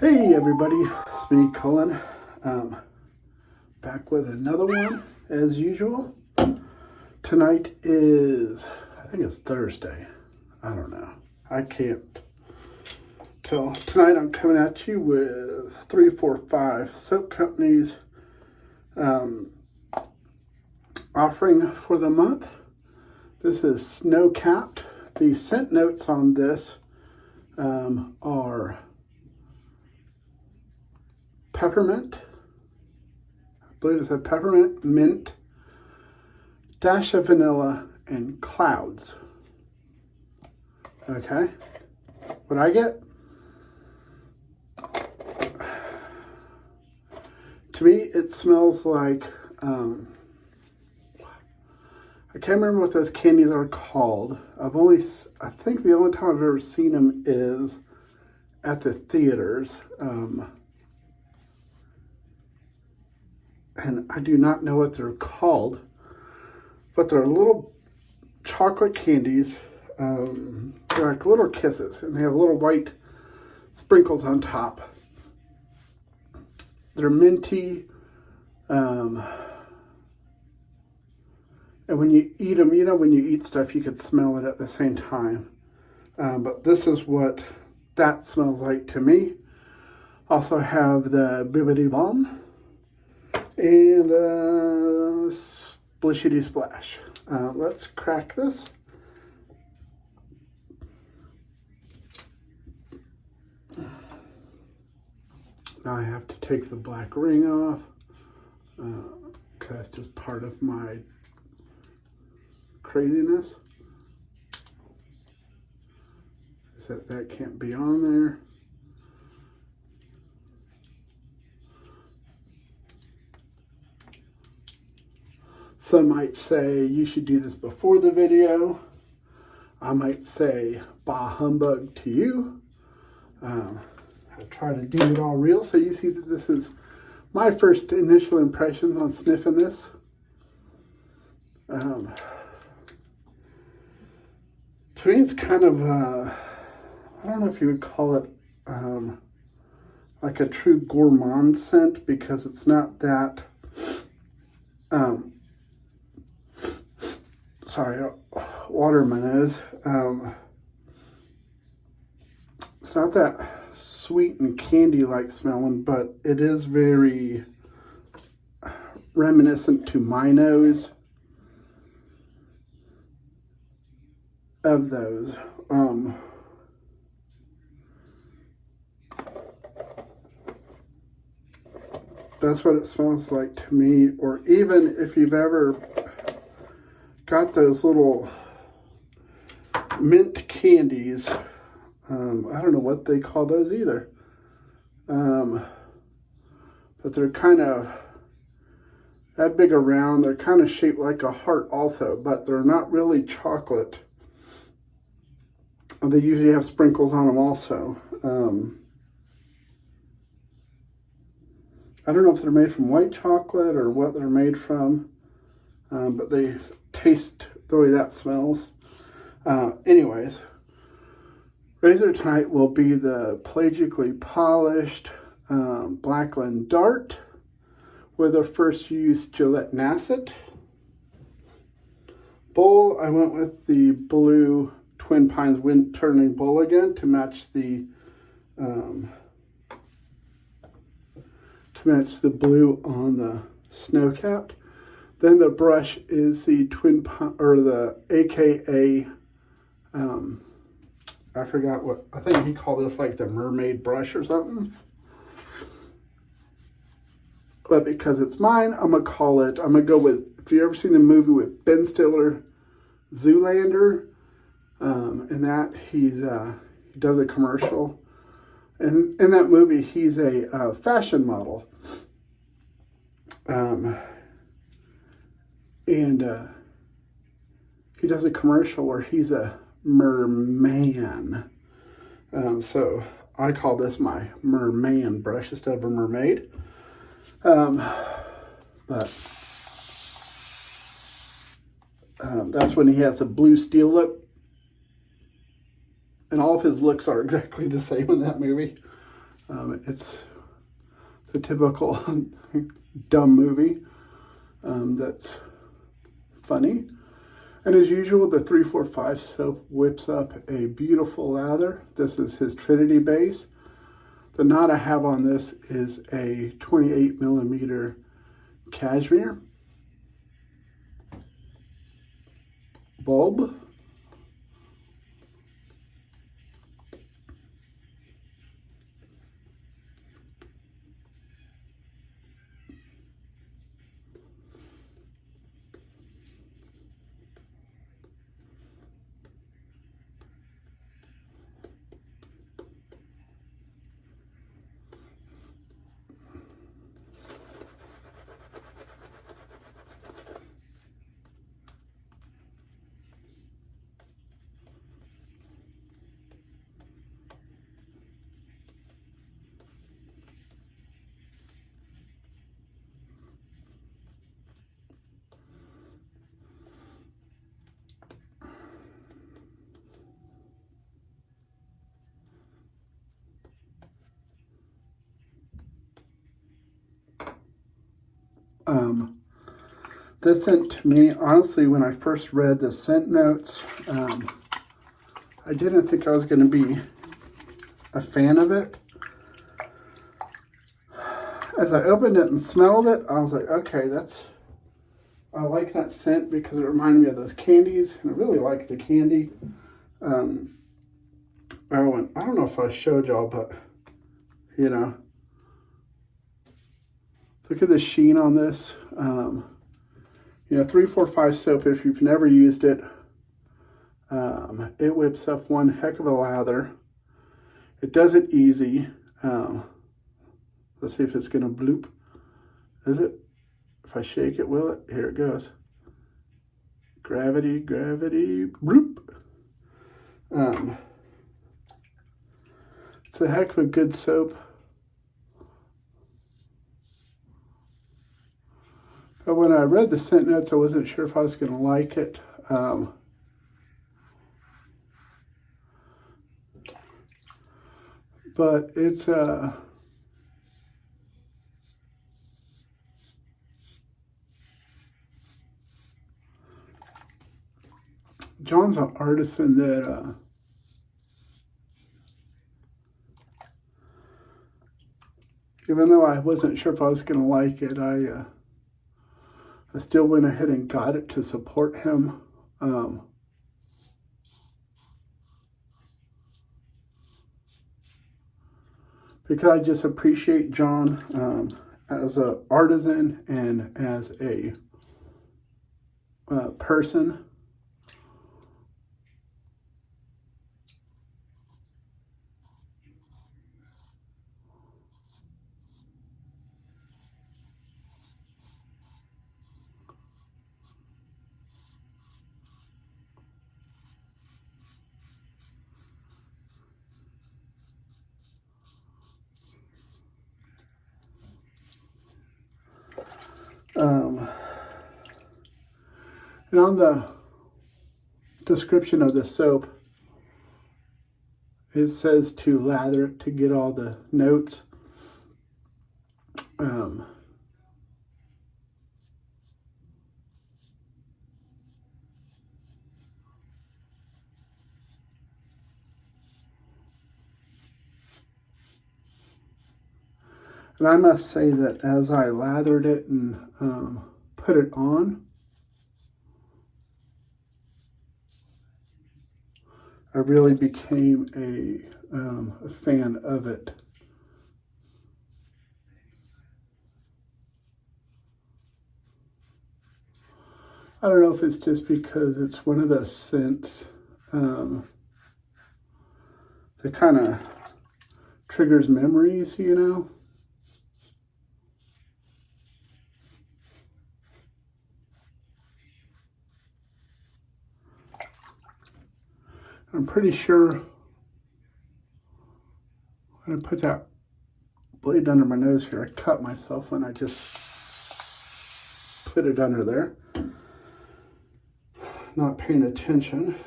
Hey everybody, it's me, Cullen. Back with another one as usual. Tonight is, I think it's Thursday. I don't know. I can't tell. Tonight I'm coming at you with 3, 4, 5 soap companies offering for the month. This is snow capped. The scent notes on this are peppermint, I believe it's a peppermint, mint, dash of vanilla, and clouds. Okay, what I get? To me, it smells like, I can't remember what those candies are called. I think the only time I've ever seen them is at the theaters. And I do not know what they're called, but they're little chocolate candies. They're like little kisses, and they have little white sprinkles on top. They're minty, and when you eat them, you know, when you eat stuff, you could smell it at the same time. But this is what that smells like to me. Also have the Bibbidi Bomb and Splishity Splash. Let's crack this. Now I have to take the black ring off because that's just part of my craziness. That can't be on there. Some might say you should do this before the video. I might say bah humbug to you. I try to do it all real, so you see that this is my first initial impressions on sniffing this. To me, it's kind of, I don't know if you would call it like a true gourmand scent, because it's not that, sorry, water in my nose. It's not that sweet and candy-like smelling, but it is very reminiscent to my nose of those. That's what it smells like to me. Or even if you've ever got those little mint candies, I don't know what they call those either, but they're kind of that big around. They're kind of shaped like a heart also, but they're not really chocolate. They usually have sprinkles on them also. I don't know if they're made from white chocolate or what they're made from, but they taste the way that smells. Anyways, razor tonight will be the pelagically polished Blackland Dart with a first use Gillette Nasset. Bowl, I went with the blue TwinPines WoodTurning bowl again to match the blue on the snow capped. Then the brush is the AKA, I forgot what, I think he called this like the mermaid brush or something. But because it's mine, I'm going to go with, if you ever seen the movie with Ben Stiller, Zoolander, in that he does a commercial. And in that movie, he's a fashion model. And he does a commercial where he's a merman. So I call this my merman brush instead of a mermaid. But that's when he has a blue steel lip. And all of his looks are exactly the same in that movie. It's the typical dumb movie that's funny. And as usual, the 345 soap whips up a beautiful lather. This is his Trinity base. The knot I have on this is a 28 millimeter cashmere bulb. This scent to me, honestly, when I first read the scent notes, I didn't think I was going to be a fan of it. As I opened it and smelled it, I was like, okay, I like that scent because it reminded me of those candies, and I really like the candy. I don't know if I showed y'all, but, you know, look at the sheen on this. You know, 345 soap, if you've never used it, it whips up one heck of a lather. It does it easy. Let's see if it's going to bloop. Is it? If I shake it, will it? Here it goes. Gravity, gravity, bloop. It's a heck of a good soap. But when I read the scent notes, I wasn't sure if I was going to like it. But it's John's an artisan that even though I wasn't sure if I was going to like it, I still went ahead and got it to support him. Because I just appreciate John as an artisan and as a person. And on the description of the soap, it says to lather it to get all the notes. And I must say that as I lathered it and put it on, I really became a fan of it. I don't know if it's just because it's one of those scents that kind of triggers memories, you know? I'm pretty sure when I put that blade under my nose here, I cut myself when I just put it under there. Not paying attention.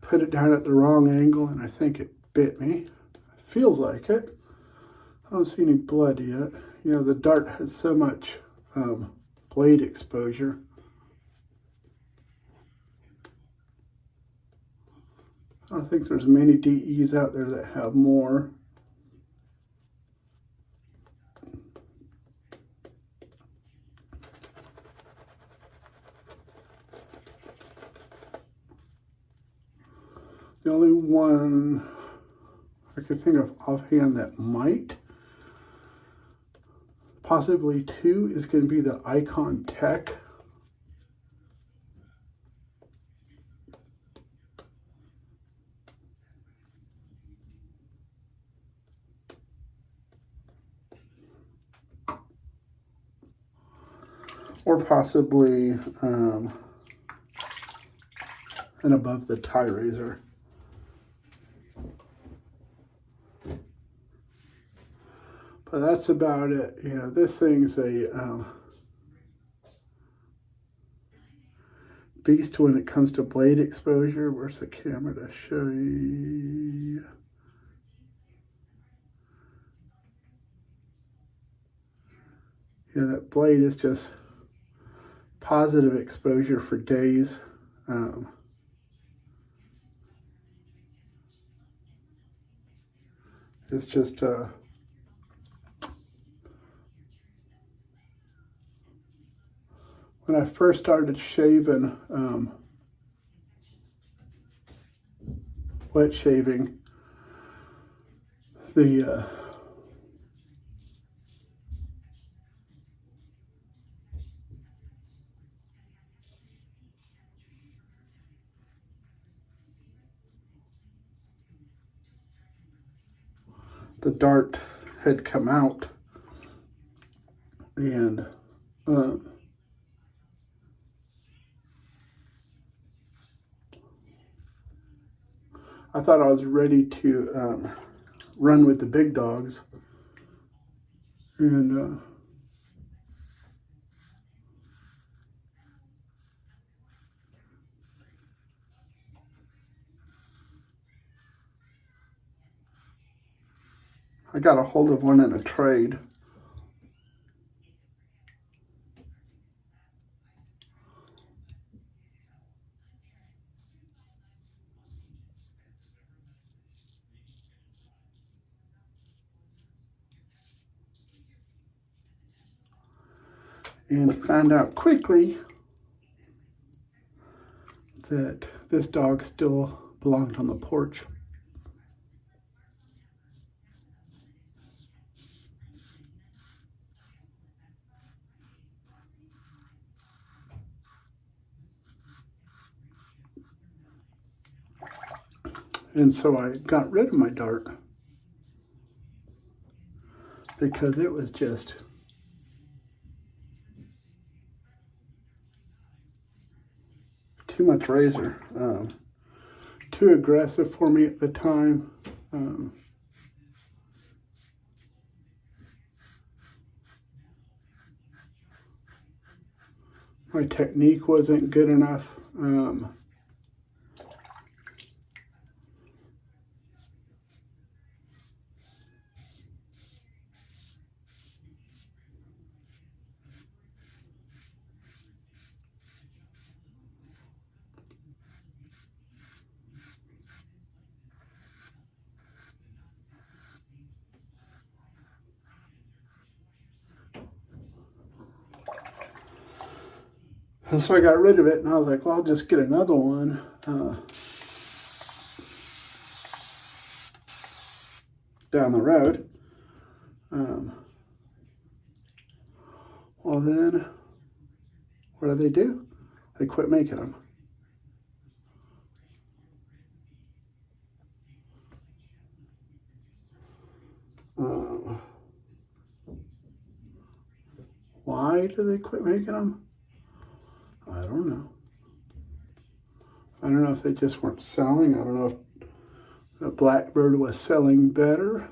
Put it down at the wrong angle and I think it bit me. I Feels like it. I don't see any blood yet. You know, the dart has so much blade exposure. I don't think there's many DEs out there that have more. The only one I could think of offhand that might, possibly two, is going to be the Icon Tech. Or possibly an above the tie razor. But that's about it. You know, this thing's a beast when it comes to blade exposure. Where's the camera to show you? Yeah, that blade is just positive exposure for days. It's just when I first started shaving, wet shaving, the dart had come out, and I thought I was ready to run with the big dogs, and I got a hold of one in a trade. And found out quickly that this dog still belonged on the porch. And so I got rid of my dart because it was just too much razor, too aggressive for me at the time. My technique wasn't good enough. And so I got rid of it, and I was like, well, I'll just get another one. Down the road. Well, then, what do? They quit making them. Why do they quit making them? I don't know. I don't know if they just weren't selling. I don't know if the Blackbird was selling better.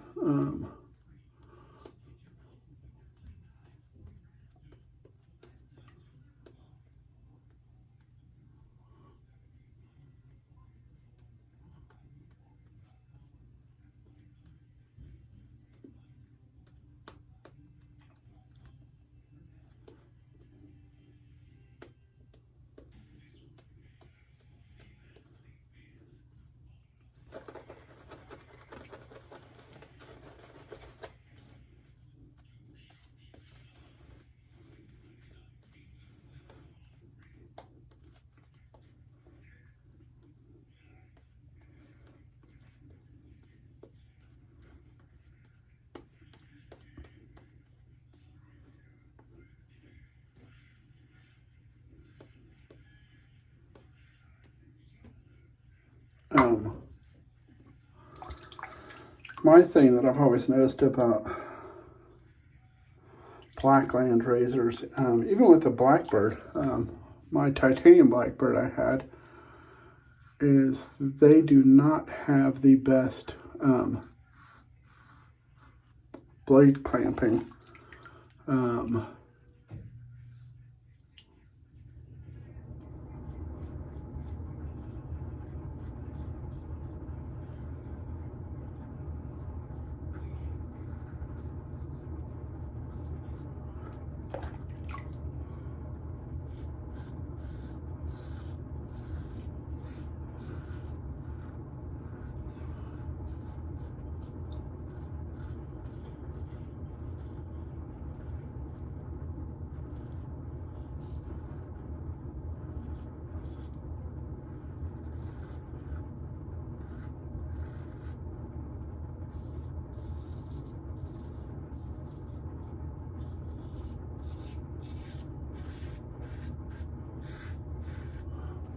My thing that I've always noticed about Blackland razors, even with the Blackbird, my titanium Blackbird I had, is they do not have the best blade clamping.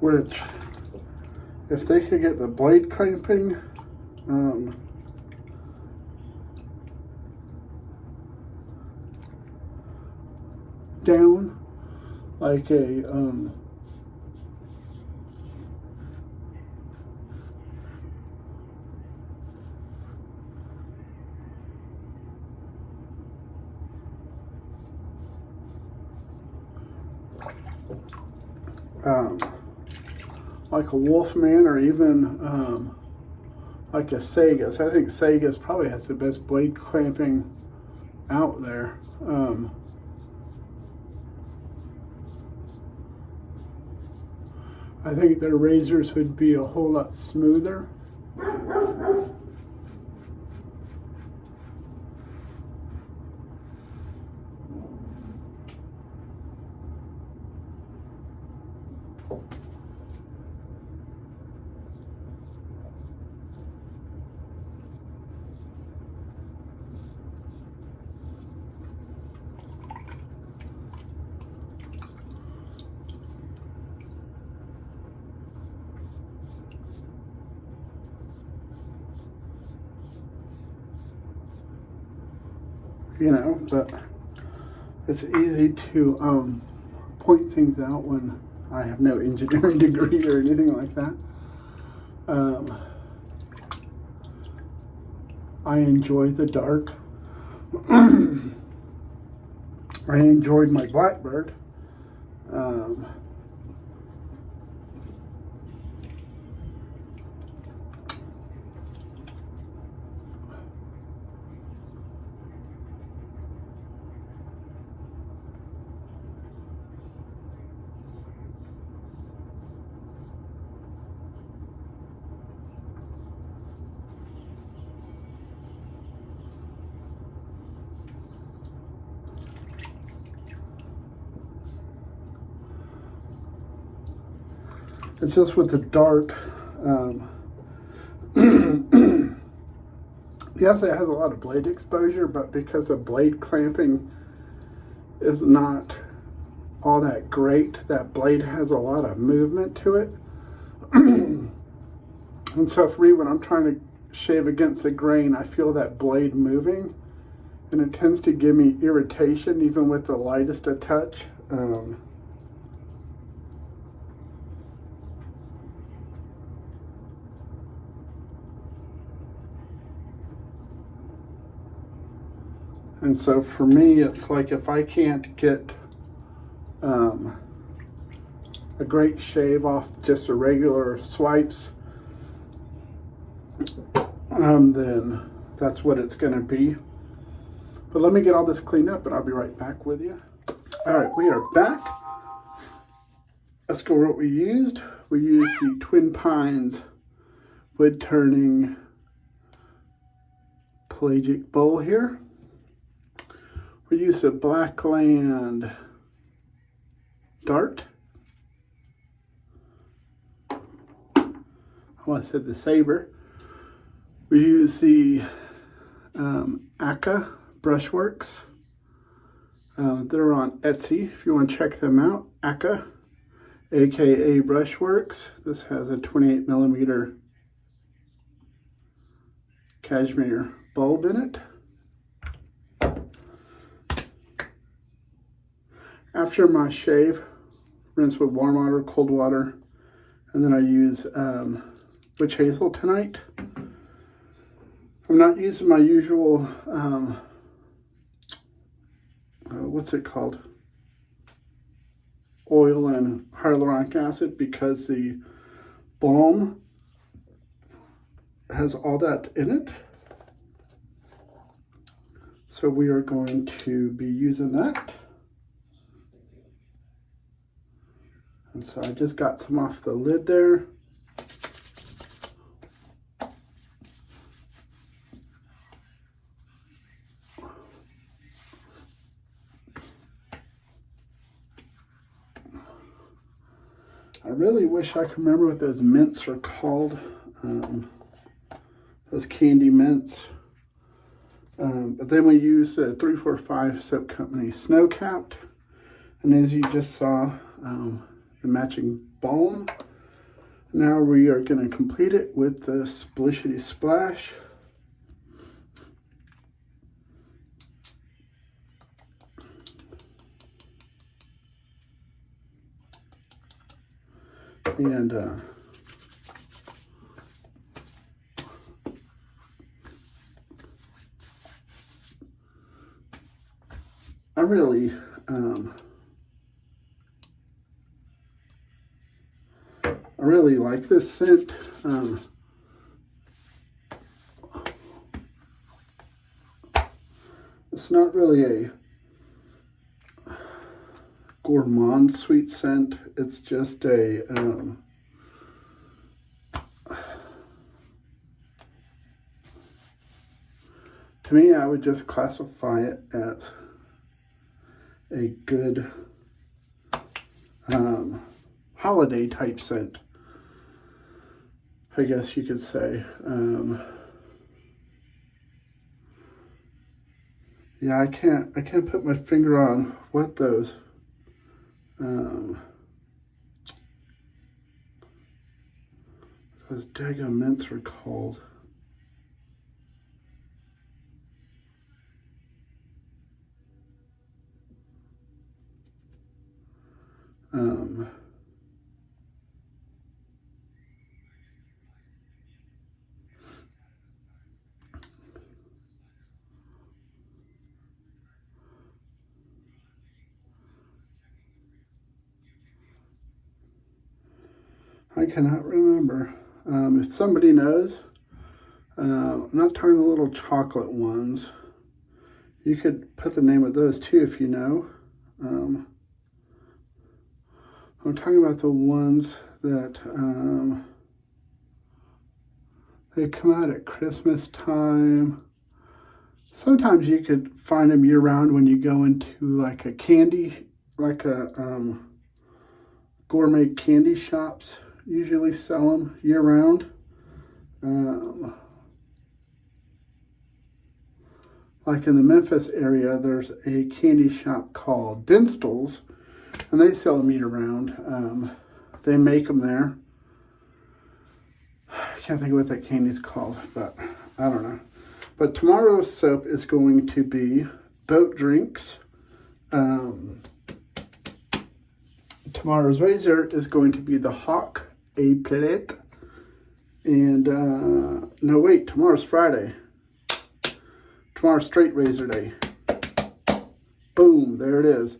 Which, if they could get the blade clamping down like a like a Wolfman, or even like a Sega's. I think Sega's probably has the best blade clamping out there. I think their razors would be a whole lot smoother. You know, but it's easy to point things out when I have no engineering degree or anything like that. I enjoy the dark. I enjoyed my Blackbird. It's just with the dart, yes, it has a lot of blade exposure, but because the blade clamping is not all that great, that blade has a lot of movement to it. And so for me, when I'm trying to shave against a grain, I feel that blade moving, and it tends to give me irritation even with the lightest of touch. And so for me, it's like if I can't get a great shave off just the regular swipes, then that's what it's going to be. But let me get all this cleaned up and I'll be right back with you. All right, we are back. Let's go over what we used. We used the TwinPines WoodTurning pelagic bowl here. We used a Blackland dart. I almost said the saber. We used the Aka Brushworks. They're on Etsy if you want to check them out. Aka, aka Brushworks. This has a 28mm cashmere bulb in it. After my shave, rinse with warm water, cold water, and then I use witch hazel tonight. I'm not using my usual, what's it called? Oil and hyaluronic acid, because the balm has all that in it. So we are going to be using that. And so I just got some off the lid there. I really wish I could remember what those mints are called. Those candy mints. But then we use the 345 Soap Company Snow Capped. And as you just saw, the matching balm. Now we are going to complete it with the Splishity Splash. And I really like this scent. It's not really a gourmand sweet scent. It's just a to me, I would just classify it as a good holiday type scent, I guess you could say. Yeah, I can't put my finger on what those daggone mints are called. I cannot remember. If somebody knows, I'm not talking the little chocolate ones. You could put the name of those too if you know. I'm talking about the ones that they come out at Christmas time. Sometimes you could find them year round when you go into like a candy, like a gourmet candy shops. Usually sell them year round. Like in the Memphis area, there's a candy shop called Dinstall's, and they sell them year round. They make them there. I can't think of what that candy's called, but I don't know. But tomorrow's soap is going to be boat drinks. Tomorrow's razor is going to be the Hawk A Plate. And no, wait, tomorrow's Friday. Tomorrow's straight razor day. Boom, there it is.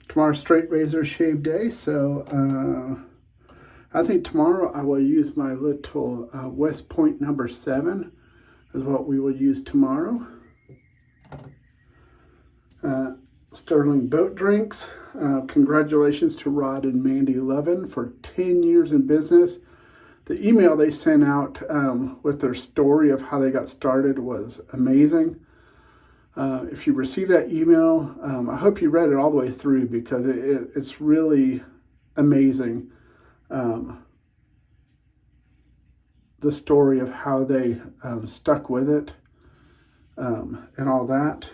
Tomorrow's straight razor shave day. So I think tomorrow I will use my little West Point number 7 is what we will use tomorrow. Sterling Boat Drinks. Congratulations to Rod and Mandy Levin for 10 years in business. The email they sent out with their story of how they got started was amazing. If you received that email, I hope you read it all the way through, because it's really amazing. The story of how they stuck with it and all that.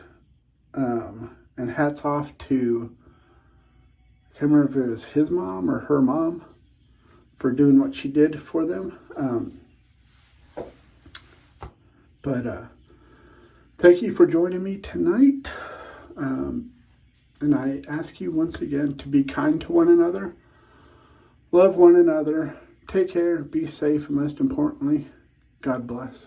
And hats off to, I can't remember if it was his mom or her mom, for doing what she did for them. But thank you for joining me tonight. And I ask you once again to be kind to one another, love one another, take care, be safe, and most importantly, God bless.